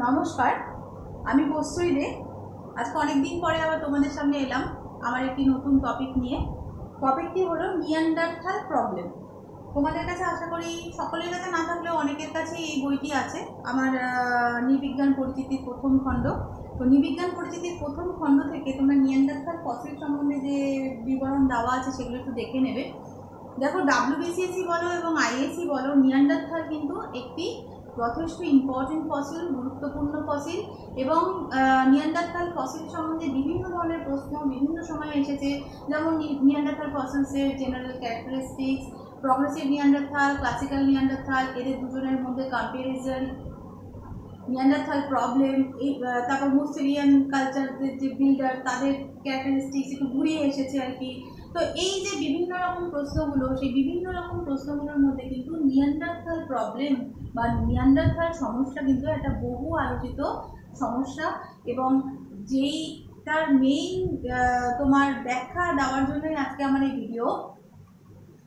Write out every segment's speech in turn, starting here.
নমস্কার, আমি বসুই রে। আজকে অনেক দিন পরে আবার তোমাদের সামনে এলাম আমার একটি নতুন টপিক নিয়ে। টপিকটি হলো নিয়ান্ডারথাল প্রবলেম। তোমাদের কাছে আশা করি সকলের কাছে না থাকলেও অনেকের কাছে এই বইটি আছে, আমার নৃবিজ্ঞান পরিচিতির প্রথম খণ্ড। তো নৃবিজ্ঞান পরিচিতির প্রথম খণ্ড থেকে তোমরা নিয়ান্ডারথাল ফসিল সম্বন্ধে যে বিবরণ দেওয়া আছে সেগুলো একটু দেখে নেবে। দেখো, WBCSE বলো এবং IASE বলো, নিয়ান্ডারথাল কিন্তু একটি যথেষ্ট ইম্পর্টেন্ট ফসিল, গুরুত্বপূর্ণ ফসিল। এবং নিয়ান্ডারথাল ফসিল সম্বন্ধে বিভিন্ন ধরনের প্রশ্ন বিভিন্ন সময়ে এসেছে, যেমন নিয়ান্ডারথাল ফসিলসের general characteristics, progressive Neanderthal, classical Neanderthal, এদের দুজনের মধ্যে কম্প্যারিজন, নিয়ান্ডারথাল প্রবলেম, এই তারপর মুসলিয়ান কালচারের যে বিল্ডার তাদের ক্যারেক্টারিস্টিক্স একটু ঘুরিয়ে এসেছে আর কি। তো এই যে বিভিন্ন রকম প্রশ্নগুলো, সেই বিভিন্ন রকম প্রশ্নগুলোর মধ্যে কিন্তু নিয়ান্ডারথাল প্রবলেম বা নিয়ান্ডারথাল সমস্যা কিন্তু একটা বহু আলোচিত সমস্যা, এবং যেইটার মেইন তোমার ব্যাখ্যা দেওয়ার জন্যই আজকে আমার এই ভিডিও।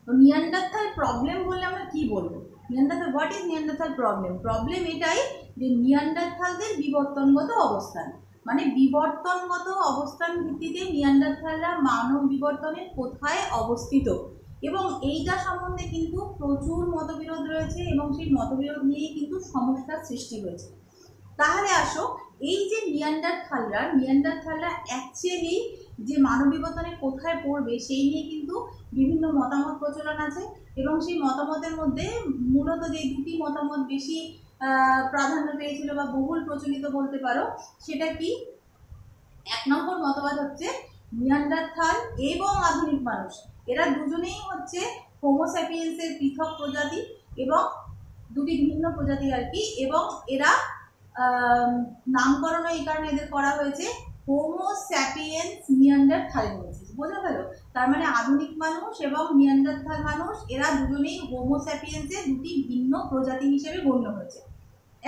তো নিয়ান্ডারথাল প্রবলেম বললে আমরা কি বলবো? Neanderthal, what is Neanderthal problem? Problem এটাই যে নিয়ান্ডারথালদের বিবর্তনগত অবস্থান, মানে বিবর্তনগত অবস্থান ভিত্তিতে নিয়ান্ডারথালরা মানব বিবর্তনের কোথায় অবস্থিত, এবং এইটা সম্বন্ধে কিন্তু প্রচুর মতবিরোধ রয়েছে এবং সেই মতবিরোধ নিয়ে কিন্তু সমস্যার সৃষ্টি হয়েছে। তাহলে আসো, এই যে নিয়ান্ডারথালরা অ্যাকচুয়ালি যে মানব বিবর্তনে কোথায় পড়বে সেই নিয়ে কিন্তু বিভিন্ন মতামত প্রচলন আছে, এবং সেই মতামতের মধ্যে মূলত যে দুটি মতামত বেশি প্রাধান্য পেয়েছিল বা বহুল প্রচলিত বলতে পারো, সেটা কি? এক নম্বর মতবাদ হচ্ছে নিয়ান্ডারথাল এবং আধুনিক মানুষ এরা দুজনেই হচ্ছে হোমো স্যাপিয়েন্সের পৃথক প্রজাতি, এবং দুটি ভিন্ন প্রজাতি আর কি, এবং এরা নামকরণ এই কারণে এদের করা হয়েছে হোমো স্যাপিয়েন্স নিয়ান্ডারথালেনসিস। বোঝা গেল? তার মানে আধুনিক মানুষ এবং নিয়ান্ডারথাল মানুষ এরা দুজনেই হোমো স্যাপিয়েন্সের দুটি ভিন্ন প্রজাতি হিসেবে গণ্য হয়েছে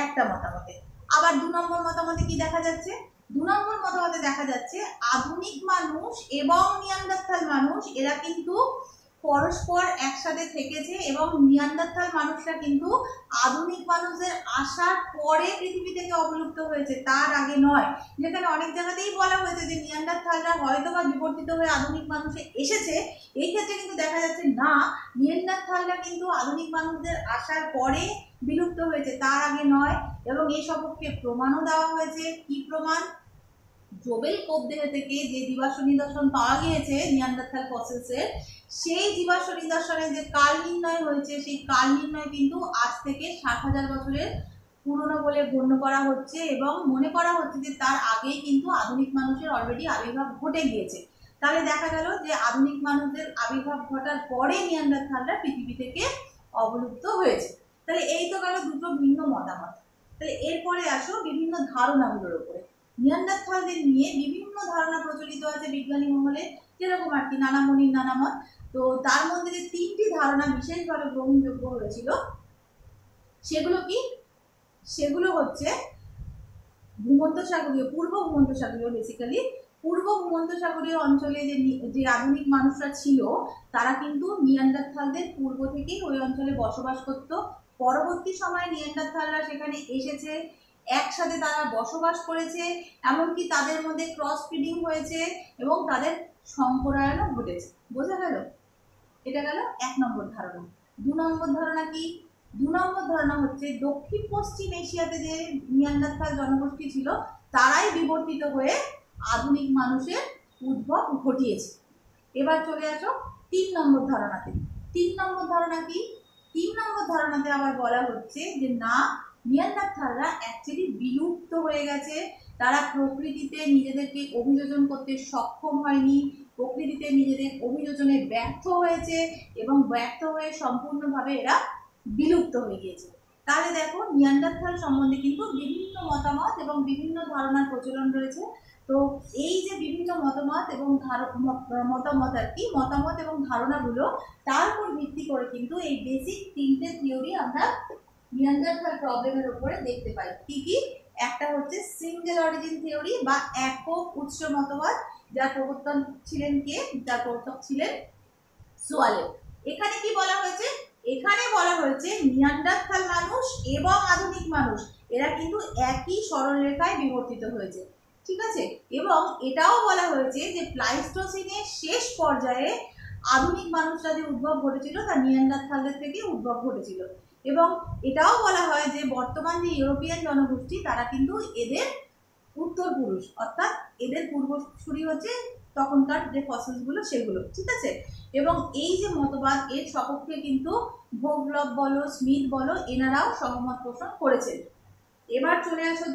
একটা মতামতে। আবার দু নম্বর মতামতে কি দেখা যাচ্ছে? দু নম্বর মতামতে দেখা যাচ্ছে আধুনিক মানুষ এবং নিয়ান্ডারথাল মানুষ এরা কিন্তু পরস্পর একসাথে থেকেছে, এবং নিয়ান্ডারথাল মানুষরা কিন্তু আধুনিক মানুষদের আসার পরে পৃথিবী থেকে অবলুপ্ত হয়েছে, তার আগে নয়। যেখানে অনেক জায়গাতেই বলা হয়েছে যে নিয়ান্ডারথালরা হয়তো বা বিবর্তিত হয়ে আধুনিক মানুষে এসেছে, এই ক্ষেত্রে কিন্তু দেখা যাচ্ছে না, নিয়ান্ডারথালরা কিন্তু আধুনিক মানুষদের আসার পরে বিলুপ্ত হয়েছে, তার আগে নয়। এবং এই সপক্ষে প্রমাণও দেওয়া হয়েছে। কি প্রমাণ? জোবেল কোপদেহ থেকে যে জীবাশ্ম নিদর্শন পাওয়া গিয়েছে নিয়ান্ডারথাল ফসিলসের, সেই জীবাশ্ম নিদর্শনে যে কাল নির্ণয় হয়েছে, সেই কাল নির্ণয় কিন্তু আজ থেকে 60,000 বছরের পুরনো বলে গণ্য করা হচ্ছে, এবং মনে করা হচ্ছে যে তার আগেই কিন্তু আধুনিক মানুষের অলরেডি আবির্ভাব ঘটে গিয়েছে। তাহলে দেখা গেল যে আধুনিক মানুষদের আবির্ভাব ঘটার পরে নিয়ান্ডারথালরা পৃথিবী থেকে অবলুপ্ত হয়েছে। তাহলে এই তো গেল দুটো ভিন্ন মতামত। তাহলে এরপরে আসো বিভিন্ন ধারণাগুলোর উপরে। নিয়ান্ডারথালদের নিয়ে বিভিন্ন ধারণা প্রচলিত আছে বিজ্ঞানী মহলে, যেরকম আর কি নানা মনির নানা মত। তো তার মধ্যে যে তিনটি ধারণা বিশেষভাবে গ্রহণযোগ্য হয়েছিল সেগুলো কি? সেগুলো হচ্ছে ভূমধ্যসাগরীয়, পূর্ব ভূমধ্যসাগরীয়, বেসিক্যালি পূর্ব ভূমধ্যসাগরীয় অঞ্চলে যে আধুনিক মানুষরা ছিল তারা কিন্তু নিয়ান্ডারথালদের পূর্ব থেকেই ওই অঞ্চলে বসবাস করত। পরবর্তী সময়ে নিয়ান্ডারথালরা সেখানে এসেছে, একসাথে তারা বসবাস করেছে, এমনকি তাদের মধ্যে ক্রস ব্রিডিং হয়েছে এবং তাদের সম্প্রসারণও ঘটেছে। বোঝা গেল? এটা গেল এক নম্বর ধারণা। দু নম্বর ধারণা কি? দু নম্বর ধারণা হচ্ছে দক্ষিণ পশ্চিম এশিয়াতে যে নিয়ান্ডারথাল জনগোষ্ঠী ছিল তারাই বিবর্তিত হয়ে আধুনিক মানুষের উদ্ভব ঘটিয়েছে। এবার চলে আসো তিন নম্বর ধারণাতে। তিন নম্বর ধারণা কি? তিন নম্বর ধারণাতে আবার বলা হচ্ছে যে না, নিয়ান্ডারথালরা অ্যাকচুয়ালি বিলুপ্ত হয়ে গেছে, তারা প্রকৃতিতে নিজেদেরকে অভিযোজন করতে সক্ষম হয়নি, প্রকৃতিতে নিজেদের অভিযোজনে ব্যর্থ হয়েছে, এবং ব্যর্থ হয়ে সম্পূর্ণভাবে এরা বিলুপ্ত হয়ে গিয়েছে। তাহলে দেখো, নিয়ান্ডারথাল সম্বন্ধে কিন্তু বিভিন্ন মতামত এবং বিভিন্ন ধারণার প্রচলন রয়েছে। তো এই যে বিভিন্ন মতামত এবং মতামত এবং ধারণাগুলো, তার উপর ভিত্তি করে কিন্তু এই বেসিক তিনটে থিওরি আমরা নিয়ান্ডারথাল প্রবলেমের উপরে দেখতে পাই। কি কি? একটা হচ্ছে সিঙ্গেল অরিজিন থিওরি বা একক উৎস মতবাদ, যার প্রবর্তক ছিলেন সোয়ালেভ। এখানে কি বলা হয়েছে? এখানে বলা হয়েছে নিয়ান্ডারথাল মানুষ এবং আধুনিক মানুষ এরা কিন্তু একই সরলরেখায় বিবর্তিত হয়েছে, ঠিক আছে। এবং এটাও বলা হয়েছে যে প্লাইস্টোসিনের শেষ পর্যায়ে আধুনিক মানুষরা যে উদ্ভব ঘটেছিল তা নিয়ান্ডারথালদের থেকে উদ্ভব ঘটেছিল। এবং এটাও বলা হয় যে বর্তমান যে ইউরোপিয়ান জনগোষ্ঠী তারা কিন্তু এদের উত্তরপুরুষ, অর্থাৎ এদের পূর্বসূরি হচ্ছে তখনকার যে ফসিলসগুলো সেগুলো, ঠিক আছে। এবং এই যে মতবাদ এর সপক্ষে কিন্তু ভোগলভ বলো, স্মিথ বলো, এনারাও সহমত পোষণ করেছেন। এবার চলে আসো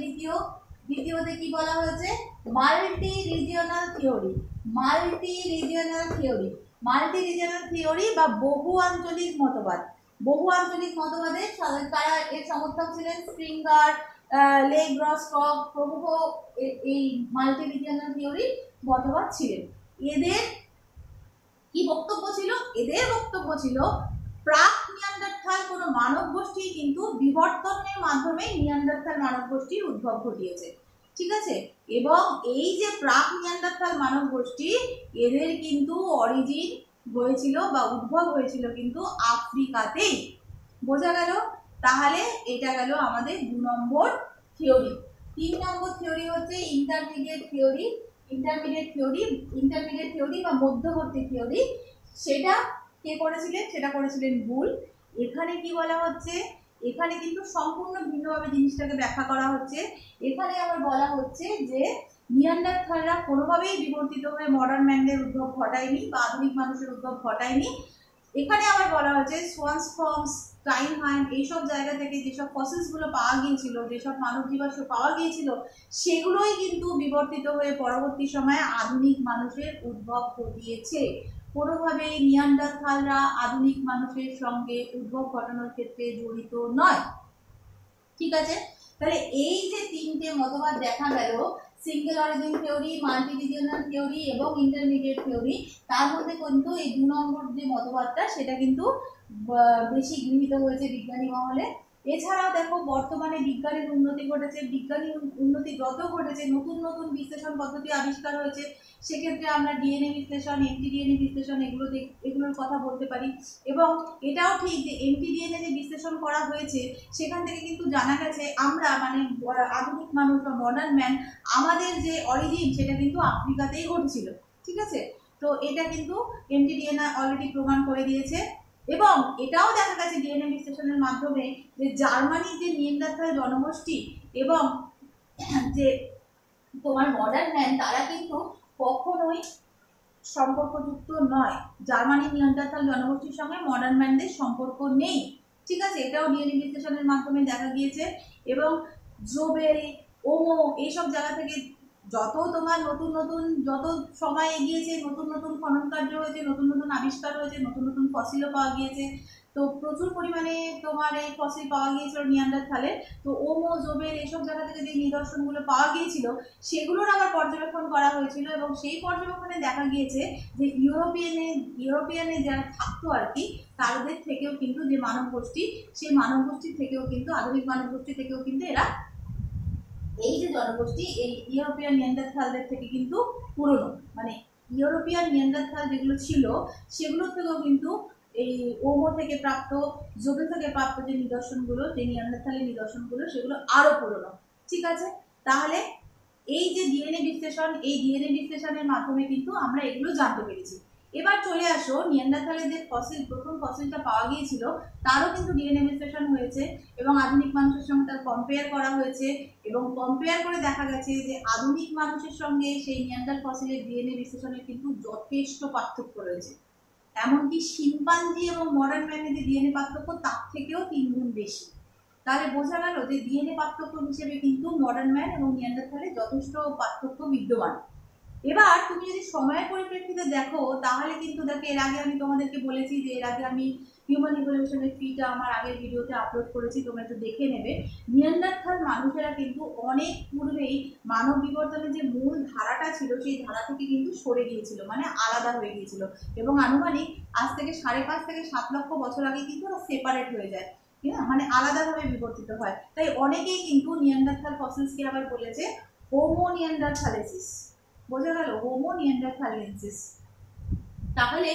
দ্বিতীয়তে কি বলা হয়েছে, multi regional theory. Multi regional theory বা বহু আঞ্চলিক মতবাদ। বহু আঞ্চলিক মতবাদে তারা এর সমর্থক ছিলেন স্প্রিঙ্গার, লে গ্রস্টক প্রমুখ এই মাল্টি রিজিওনাল থিওরি মতবাদ ছিলেন। এদের কি বক্তব্য ছিল? এদের বক্তব্য ছিল প্রাক নিয়ান্ডারথাল কোনো মানব গোষ্ঠী কিন্তু বিবর্তনের মাধ্যমে নিয়ান্ডারথাল মানব গোষ্ঠীর উদ্ভব ঘটিয়েছে, ঠিক আছে। এবং এই যে প্রাক নিয়ান্ডারথাল মানব গোষ্ঠী এদের কিন্তু অরিজিন হয়েছিল বা উদ্ভব হয়েছিল কিন্তু আফ্রিকাতেই। বোঝা গেল? তাহলে এটা গেল আমাদের 2 নম্বর থিওরি। 3 নম্বর থিওরি হচ্ছে ইন্টারমিডিয়েট থিওরি বা মধ্যবর্তী থিওরি। সেটা কে করেছিলেন? সেটা করেছিলেন বুল। এখানে কি বলা হচ্ছে, এখানে কিন্তু সম্পূর্ণ ভিন্নভাবে জিনিসটাকে ব্যাখ্যা করা হচ্ছে। এখানে আবার বলা হচ্ছে যে নিয়ান্ডারথালরা কোনোভাবেই বিবর্তিত হয়ে মডার্ন ম্যানদের উদ্ভব ঘটায়নি বা আধুনিক মানুষের উদ্ভব ঘটায়নি। এখানে আবার বলা হচ্ছে সোয়ান্সফর্ম, স্টাইনহাইম এইসব জায়গা থেকে যেসব ফসিলসগুলো পাওয়া গিয়েছিল, যেসব মানব জীবাশ্ম পাওয়া গিয়েছিল সেগুলোই কিন্তু বিবর্তিত হয়ে পরবর্তী সময়ে আধুনিক মানুষের উদ্ভব ঘটিয়েছে। কোনোভাবেই নিয়ান্ডারথালরা আধুনিক মানুষের সঙ্গে উদ্ভব ঘটানোর ক্ষেত্রে জড়িত নয়, ঠিক আছে। তাহলে এই যে 3টে মতবাদ দেখা গেল, single origin theory, multi regional theory এবং ইন্টারমিডিয়েট থিওরি, তার মধ্যে কিন্তু এই 2 নম্বর যে মতবাদটা সেটা কিন্তু বেশি গৃহীত হয়েছে বিজ্ঞানী মহলে। এছাড়াও দেখো বর্তমানে বিজ্ঞানের উন্নতি ঘটেছে, বিজ্ঞানের উন্নতি যত ঘটেছে নতুন নতুন বিশ্লেষণ পদ্ধতি আবিষ্কার হয়েছে। সেক্ষেত্রে আমরা ডিএনএ বিশ্লেষণ, এমটিডিএনএ বিশ্লেষণ এগুলোর কথা বলতে পারি। এবং এটাও ঠিক যে এমটিডিএনএ যে বিশ্লেষণ করা হয়েছে সেখান থেকে কিন্তু জানা গেছে আমরা মানে আধুনিক মানুষ বা মডার্ন ম্যান আমাদের যে অরিজিন সেটা কিন্তু আফ্রিকাতেই ঘটেছিল, ঠিক আছে। তো এটা কিন্তু এমটিডিএনএ অলরেডি প্রমাণ করে দিয়েছে। এবং এটাও দেখা গেছে ডিএনএ বিশ্লেষণের মাধ্যমে যে জার্মানির যে নিয়ান্ডারথাল জনগোষ্ঠী এবং যে তোমার মডার্ন ম্যান তারা কিন্তু কখনোই সম্পর্কযুক্ত নয়। জার্মানির নিয়ান্ডারথাল জনগোষ্ঠীর সঙ্গে মডার্ন ম্যানদের সম্পর্ক নেই, ঠিক আছে। এটাও ডিএনএ বিশ্লেষণের মাধ্যমে দেখা গিয়েছে। এবং জোবেল, ওমো এইসব জায়গা থেকে যত তোমার নতুন নতুন যত সময় এগিয়েছে, নতুন নতুন খনন কার্য হয়েছে, নতুন নতুন আবিষ্কার হয়েছে, নতুন নতুন ফসিলও পাওয়া গিয়েছে। তো প্রচুর পরিমাণে তোমার এই ফসিল পাওয়া গিয়েছিল নিয়ান্ডারথালের। তো ওমো, জোবেল এইসব জায়গা থেকে যে নিদর্শনগুলো পাওয়া গিয়েছিল সেগুলোর আবার পর্যবেক্ষণ করা হয়েছিল। এবং সেই পর্যবেক্ষণে দেখা গিয়েছে যে ইউরোপিয়ানে যারা থাকতো আর কি তাদের থেকেও কিন্তু যে মানব গোষ্ঠী, সেই মানব গোষ্ঠীর থেকেও কিন্তু আধুনিক মানব গোষ্ঠী থেকেও কিন্তু এরা এই যে জনগোষ্ঠী এই ইউরোপিয়ান নিয়ান্ডারথালদের থেকে কিন্তু পুরনো, মানে ইউরোপিয়ান নিয়ান্ডারথাল যেগুলো ছিল সেগুলোর থেকেও কিন্তু এই ওমো থেকে প্রাপ্ত, জোবেল থেকে প্রাপ্ত যে নিদর্শনগুলো, যে নিয়ান্ডারথালের নিদর্শনগুলো সেগুলো আরো পুরনো, ঠিক আছে। তাহলে এই যে ডিএনএ বিশ্লেষণ, এই ডিএনএ বিশ্লেষণের মাধ্যমে কিন্তু আমরা এগুলো জানতে পেরেছি। এবার চলে আসো নিয়ান্ডারথালের যে ফসিল, প্রথম ফসিলটা পাওয়া গিয়েছিল তারও কিন্তু ডিএনএ বিশ্লেষণ হয়েছে এবং আধুনিক মানুষের সঙ্গে তার কম্পেয়ার করা হয়েছে। এবং কম্পেয়ার করে দেখা গেছে যে আধুনিক মানুষের সঙ্গে সেই নিয়ান্ডার ফসিলের ডিএনএ বিশ্লেষণের কিন্তু যথেষ্ট পার্থক্য রয়েছে। এমনকি শিম্পাঞ্জি এবং মডার্ন ম্যানের যে ডিএনএ পার্থক্য তার থেকেও 3 গুণ বেশি। তাহলে বোঝা গেল যে ডিএনএ পার্থক্য হিসেবে কিন্তু মডার্ন ম্যান এবং নিয়ান্ডারথালের যথেষ্ট পার্থক্য বিদ্যমান। এবার তুমি যদি সময়ের পরিপ্রেক্ষিতে দেখো তাহলে কিন্তু দেখো, এর আগে আমি তোমাদেরকে বলেছি যে এর আগে আমি হিউম্যান ইভলিউশনের ফিটা আমার আগের ভিডিওতে আপলোড করেছি, তোমরা একটু দেখে নেবে। নিয়ান্ডারথাল মানুষেরা কিন্তু অনেক পূর্বেই মানব বিবর্তনের যে মূল ধারাটা ছিল সেই ধারা থেকে কিন্তু সরে গিয়েছিল, মানে আলাদা হয়ে গিয়েছিল। এবং আনুমানিক আজ থেকে 5.5 থেকে 7 লক্ষ বছর আগে কিন্তু ওরা সেপারেট হয়ে যায়, ঠিক আছে, মানে আলাদাভাবে বিবর্তিত হয়। তাই অনেকেই কিন্তু নিয়ান্ডারথাল ফসিলসকে আবার বলেছে হোমো নিয়ান্ডারথালেসিস। বোঝা গেল? হোমো নিয়ান্ডারথালেন্সিস। তাহলে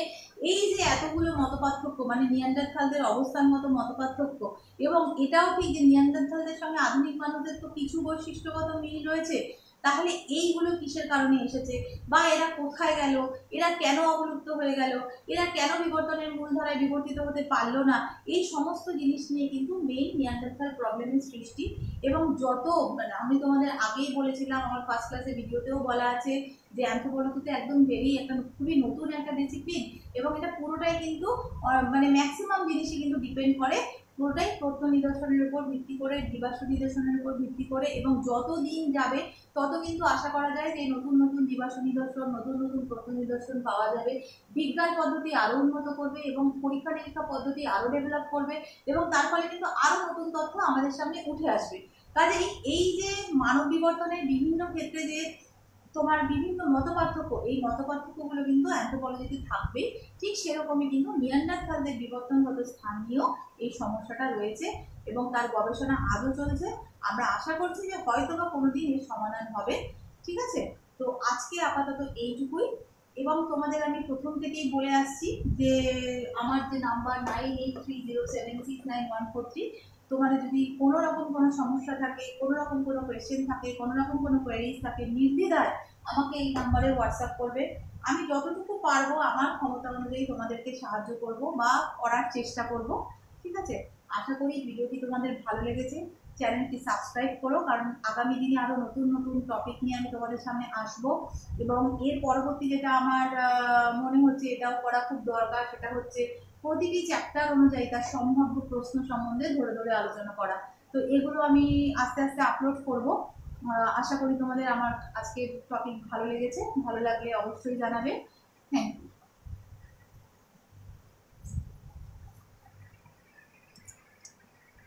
এই যে এতগুলো মতপার্থক্য, মানে নিয়ান্ডারথালদের অবস্থানগত মতপার্থক্য, এবং এটাও ঠিক যে নিয়ান্ডারথালদের সঙ্গে আধুনিক মানুষদের তো কিছু বৈশিষ্ট্যগত মিল রয়েছে, তাহলে এইগুলো কিসের কারণে এসেছে, বা এরা কোথায় গেল, এরা কেন অবলুপ্ত হয়ে গেল, এরা কেন বিবর্তনের মূলধারায় বিবর্তিত হতে পারলো না, এই সমস্ত জিনিস নিয়ে কিন্তু মেইন নিয়ান্ডারথাল প্রবলেমের সৃষ্টি। এবং যত, মানে আমি তোমাদের আগেই বলেছিলাম, আমার ফার্স্ট ক্লাসে ভিডিওতেও বলা আছে যে অ্যানথ্রোপোলজিতে একদম একটা খুবই নতুন একটা ডিসিপ্লিন, এবং এটা পুরোটাই কিন্তু মানে ম্যাক্সিমাম জিনিসই কিন্তু ডিপেন্ড করে পুরোটাই প্রত্ন নিদর্শনের উপর ভিত্তি করে, জীবাশ্ম নিদর্শনের উপর ভিত্তি করে, এবং যত দিন যাবে তত কিন্তু আশা করা যায় যে নতুন নতুন জীবাশ্ম নিদর্শন, নতুন নতুন প্রত্ন নিদর্শন পাওয়া যাবে। বিজ্ঞান পদ্ধতি আরও উন্নত করবে এবং পরীক্ষা নিরীক্ষা পদ্ধতি আরও ডেভেলপ করবে, এবং তার ফলে কিন্তু আরও নতুন তথ্য আমাদের সামনে উঠে আসবে। কাজেই এই যে মানব বিবর্তনের বিভিন্ন ক্ষেত্রে যে তোমার বিভিন্ন মতপার্থক্য, এই মতপার্থক্যগুলো কিন্তু অ্যানথ্রোপোলজিতে থাকবে। ঠিক সেরকমই কিন্তু নিয়ান্ডারথালদের বিবর্তনগত স্থান নিয়েও এই সমস্যাটা রয়েছে, এবং তার গবেষণা আজও চলছে। আমরা আশা করছি যে হয়তো বা কোনোদিন এর সমাধান হবে। ঠিক আছে, তো আজকে আপাতত এইটুকুই। এবং তোমাদের আমি প্রথম থেকেই বলে আসছি যে আমার যে নাম্বার 9830769143, তোমাদের যদি কোনো রকম কোনো সমস্যা থাকে, কোনো রকম কোনো কোয়েশ্চেন থাকে, কোনো রকম কোনো কোয়ারিজ থাকে, নির্দ্বিধায় আমাকে এই নাম্বারে হোয়াটসঅ্যাপ করবে। আমি যতটুকু পারবো আমার ক্ষমতা অনুযায়ী তোমাদেরকে সাহায্য করব বা করার চেষ্টা করব। ঠিক আছে, আশা করি ভিডিওটি তোমাদের ভালো লেগেছে। চ্যানেলটি সাবস্ক্রাইব করো, কারণ আগামী দিনে আরও নতুন নতুন টপিক নিয়ে আমি তোমাদের সামনে আসবো। এবং এর পরবর্তী যেটা আমার মনে হচ্ছে এটাও করা খুব দরকার, সেটা হচ্ছে প্রতিটি চ্যাপ্টার অনুযায়ী তার সম্ভাব্য প্রশ্ন সম্বন্ধে ধরে ধরে আলোচনা করা। তো এগুলো আমি আস্তে আস্তে আপলোড করব। আশা করি তোমাদের আমার আজকের টপিক ভালো লেগেছে। ভালো লাগলে অবশ্যই জানাবে। Thank you.